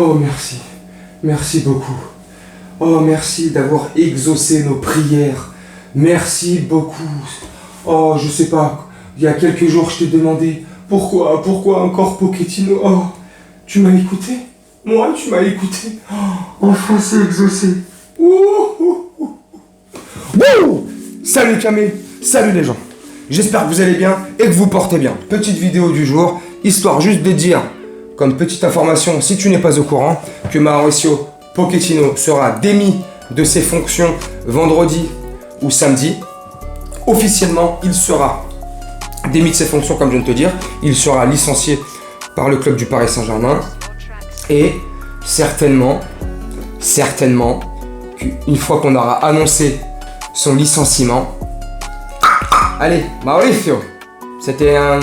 Oh, merci. Merci beaucoup. Oh, merci d'avoir exaucé nos prières. Merci beaucoup. Oh, je sais pas, il y a quelques jours, je t'ai demandé pourquoi encore Pochettino. Oh, tu m'as écouté? Moi, tu m'as écouté. Oh, enfin, c'est exaucé. Wouh! Salut Camé, salut les gens. J'espère que vous allez bien et que vous portez bien. Petite vidéo du jour, histoire juste de dire, comme petite information, si tu n'es pas au courant, que Mauricio Pochettino sera démis de ses fonctions vendredi ou samedi. Officiellement, il sera démis de ses fonctions, comme je viens de te dire. Il sera licencié par le club du Paris Saint-Germain. Et certainement, qu'une fois qu'on aura annoncé son licenciement, allez, Mauricio, c'était un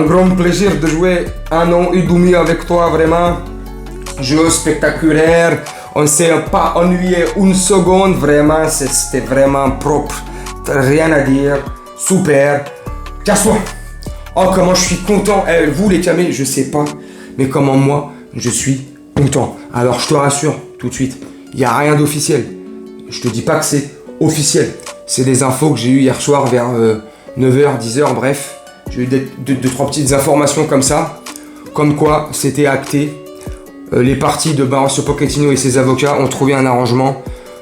grand plaisir de jouer 1 an et demi avec toi, vraiment. Jeu spectaculaire, on ne s'est pas ennuyé une seconde, vraiment, c'était vraiment propre, rien à dire, super. Casse-toi. Oh, comment je suis content. Vous les camés, je sais pas, mais comment moi, je suis content. Alors je te rassure tout de suite, il n'y a rien d'officiel. Je te dis pas que c'est officiel. C'est des infos que j'ai eues hier soir vers 9h, 10h, bref. J'ai eu deux, trois petites informations comme ça. Comme quoi, c'était acté. Les parties de Mauricio Pochettino et ses avocats ont trouvé un arrangement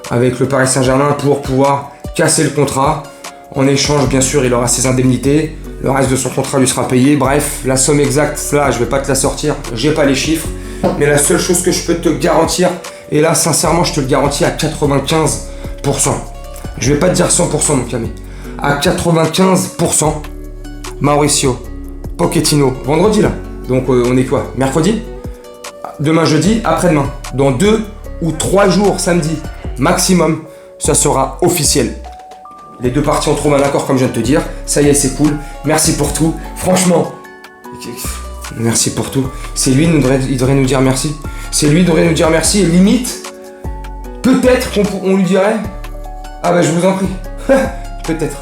avec le Paris Saint-Germain pour pouvoir casser le contrat. En échange, bien sûr, il aura ses indemnités. Le reste de son contrat lui sera payé. Bref, la somme exacte, là, je vais pas te la sortir. J'ai pas les chiffres. Mais la seule chose que je peux te garantir, et là, sincèrement, je te le garantis à 95%. Je vais pas te dire 100%, mon camé. À 95%, Mauricio Pochettino, vendredi là. Donc on est quoi? Mercredi? Demain jeudi, après-demain. Dans 2 ou 3 jours, samedi, maximum, ça sera officiel. Les deux parties ont trouvé un accord, comme je viens de te dire. Ça y est, c'est cool. Merci pour tout. Franchement, merci pour tout. C'est lui, il devrait nous dire merci. C'est lui, il devrait nous dire merci. Et limite, peut-être qu'on lui dirait, ah bah je vous en prie. Peut-être.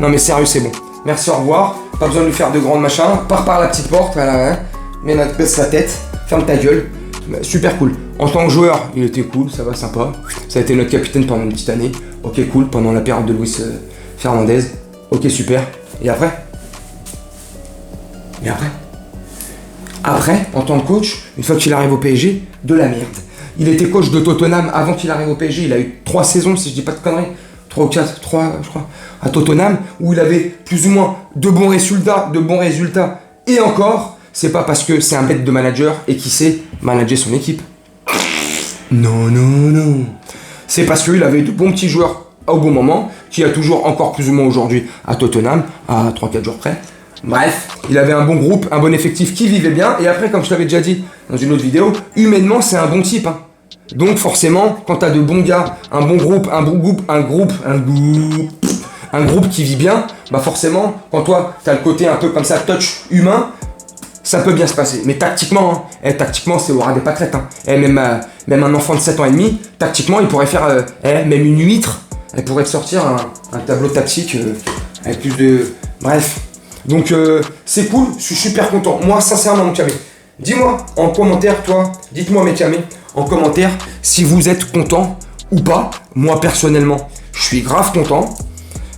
Non mais sérieux, c'est bon. Merci, au revoir. Pas besoin de lui faire de grandes machins. Pars par la petite porte, voilà. Hein. Baisse la tête. Ferme ta gueule. Super cool. En tant que joueur, il était cool, ça va, sympa. Ça a été notre capitaine pendant une petite année. Ok, cool. Pendant la période de Luis Fernandez. Ok, super. Et après, en tant que coach, une fois qu'il arrive au PSG, de la merde. Il était coach de Tottenham avant qu'il arrive au PSG. Il a eu 3 saisons, si je dis pas de conneries. 3 ou 4, 3, je crois, à Tottenham, où il avait plus ou moins de bons résultats. Et encore, c'est pas parce que c'est un bête de manager et qu'il sait manager son équipe. Non. C'est parce qu'il avait de bons petits joueurs au bon moment, qui a toujours encore plus ou moins aujourd'hui à Tottenham, à 3-4 jours près. Bref, il avait un bon groupe, un bon effectif qui vivait bien. Et après, comme je t'avais déjà dit dans une autre vidéo, humainement, c'est un bon type. Hein. Donc forcément, quand t'as de bons gars, un groupe qui vit bien, bah forcément, quand toi, t'as le côté un peu comme ça, touch humain, ça peut bien se passer. Mais tactiquement, tactiquement, c'est au ras des pâquerettes. Hein. Même un enfant de 7 ans et demi, tactiquement, il pourrait faire même une huître. Elle pourrait te sortir un tableau tactique avec plus de... Bref. Donc, c'est cool, je suis super content. Moi, sincèrement, mon camé, dis-moi en commentaire, toi, dites-moi mes camés, en commentaire, si vous êtes content ou pas. Moi, personnellement, je suis grave content.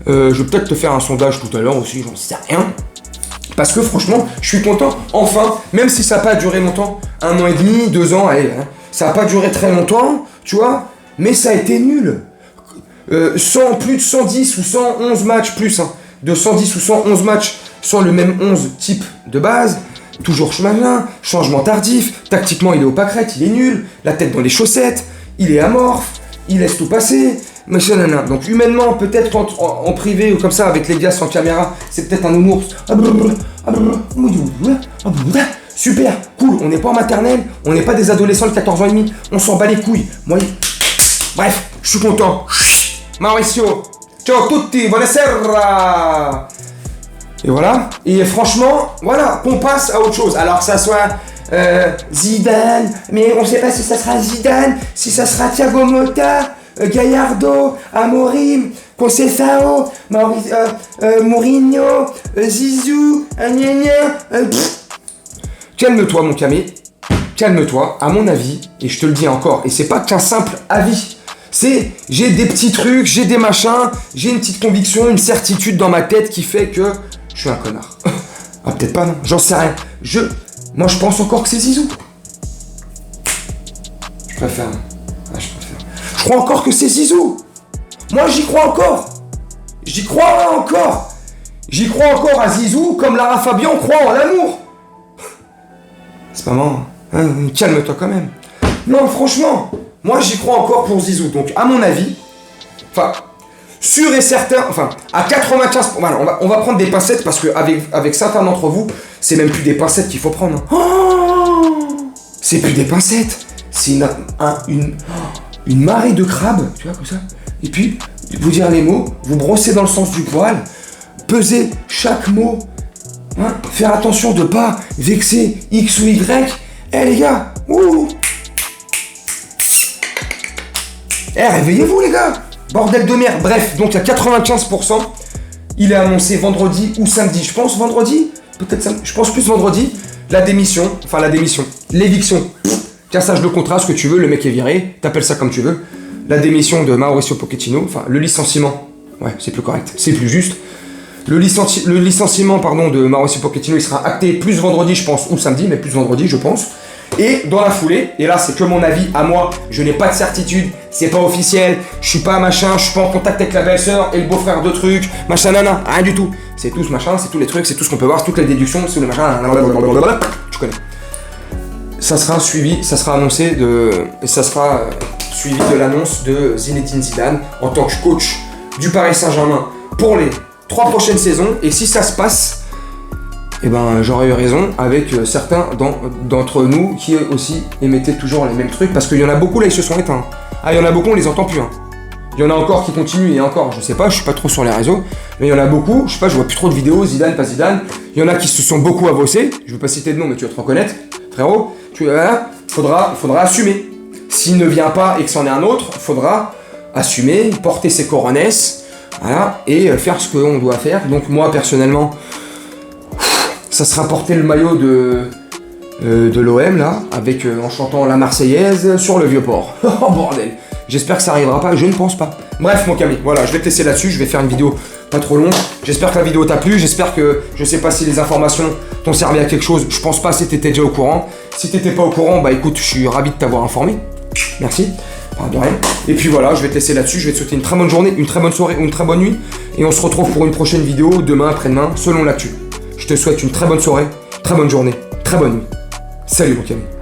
Je vais peut-être te faire un sondage tout à l'heure aussi, j'en sais rien. Parce que franchement, je suis content. Enfin, même si ça n'a pas duré longtemps, 1 an et demi, 2 ans, allez, hein, ça n'a pas duré très longtemps, tu vois, mais ça a été nul. Plus de 110 ou 111 matchs plus, hein, de 110 ou 111 matchs sans le même 11 type de base, toujours chemin, changement tardif, tactiquement il est au pâquerette, il est nul, la tête dans les chaussettes, il est amorphe, il laisse tout passer, machin nana. Donc humainement, peut-être en privé ou comme ça avec les gars sans caméra, c'est peut-être un nounours. Super, cool, on n'est pas en maternelle, on n'est pas des adolescents de 14 ans et demi, on s'en bat les couilles. Moi, bref, je suis content. Mauricio, ciao tutti, buonasera. Et voilà, et franchement, voilà, qu'on passe à autre chose. Alors que ça soit Zidane, mais on sait pas si ça sera Zidane, si ça sera Thiago Motta, Gallardo, Amorim, Conceição, Mourinho, Zizou, Calme-toi mon camé, calme-toi, à mon avis, et je te le dis encore, et c'est pas qu'un simple avis. J'ai des petits trucs, j'ai des machins, j'ai une petite conviction, une certitude dans ma tête qui fait que je suis un connard. Ah, peut-être pas, non, j'en sais rien. Moi, je pense encore que c'est Zizou. Je préfère. Ah, je préfère. Je crois encore que c'est Zizou. Moi, j'y crois encore. J'y crois encore. J'y crois encore à Zizou comme Lara Fabian croit en l'amour. C'est pas marrant. Hein, calme-toi quand même. Non, franchement, moi, j'y crois encore pour Zizou. Donc, à mon avis, enfin, sûr et certain, enfin, à 95%, voilà, on va prendre des pincettes parce qu'avec certains d'entre vous, c'est même plus des pincettes qu'il faut prendre. Hein. Oh, c'est plus des pincettes. C'est une marée de crabes, tu vois, comme ça. Et puis, vous dire les mots, vous brosser dans le sens du poil, peser chaque mot, hein, faire attention de pas vexer X ou Y. Eh les gars, ouh. Eh, réveillez-vous les gars. Bordel de merde. Bref, donc à 95%, il est annoncé vendredi ou samedi. Je pense vendredi, peut-être samedi. Je pense plus vendredi. L'éviction. Cassage de contrat, ce que tu veux, le mec est viré, t'appelles ça comme tu veux. La démission de Mauricio Pochettino, enfin le licenciement, ouais, c'est plus correct, c'est plus juste. Le licenciement, de Mauricio Pochettino, il sera acté plus vendredi, je pense, ou samedi, mais plus vendredi, je pense. Et dans la foulée, et là c'est que mon avis à moi, je n'ai pas de certitude, c'est pas officiel, je suis pas machin, je suis pas en contact avec la belle-sœur et le beau-frère de trucs, machin nana, rien du tout. C'est tout ce machin, c'est tous les trucs, c'est tout ce qu'on peut voir, c'est toutes les déductions, c'est le machin, tu connais. Ça sera suivi, ça sera annoncé et ça sera suivi de l'annonce de Zinedine Zidane en tant que coach du Paris Saint-Germain pour les 3 prochaines saisons. Et si ça se passe, eh ben j'aurais eu raison avec certains d'entre nous qui aussi émettaient toujours les mêmes trucs, parce qu'il y en a beaucoup là, ils se sont éteints. Ah, il y en a beaucoup, on les entend plus. Hein. Il y en a encore qui continuent et encore, je sais pas, je suis pas trop sur les réseaux, mais il y en a beaucoup, je sais pas, je vois plus trop de vidéos, Zidane, pas Zidane. Il y en a qui se sont beaucoup avancés, je veux pas citer de nom, mais tu vas te reconnaître, frérot. Faudra assumer. S'il ne vient pas et que c'en est un autre, faudra assumer, porter ses coronesses, voilà, et faire ce qu'on doit faire. Donc moi personnellement, ça sera porter le maillot de l'OM là, avec en chantant la Marseillaise sur le Vieux-Port. Oh bordel. J'espère que ça arrivera pas, je ne pense pas. Bref mon Camille, voilà, je vais te laisser là-dessus, je vais faire une vidéo pas trop longue. J'espère que la vidéo t'a plu, j'espère que, je sais pas si les informations t'ont servi à quelque chose, je pense pas si t'étais déjà au courant. Si t'étais pas au courant, bah écoute, je suis ravi de t'avoir informé. Merci, de rien. Et puis voilà, je vais te laisser là-dessus, je vais te souhaiter une très bonne journée, une très bonne soirée ou une très bonne nuit. Et on se retrouve pour une prochaine vidéo, demain, après-demain, selon l'actu. Je te souhaite une très bonne soirée, très bonne journée, très bonne nuit. Salut mon Camille.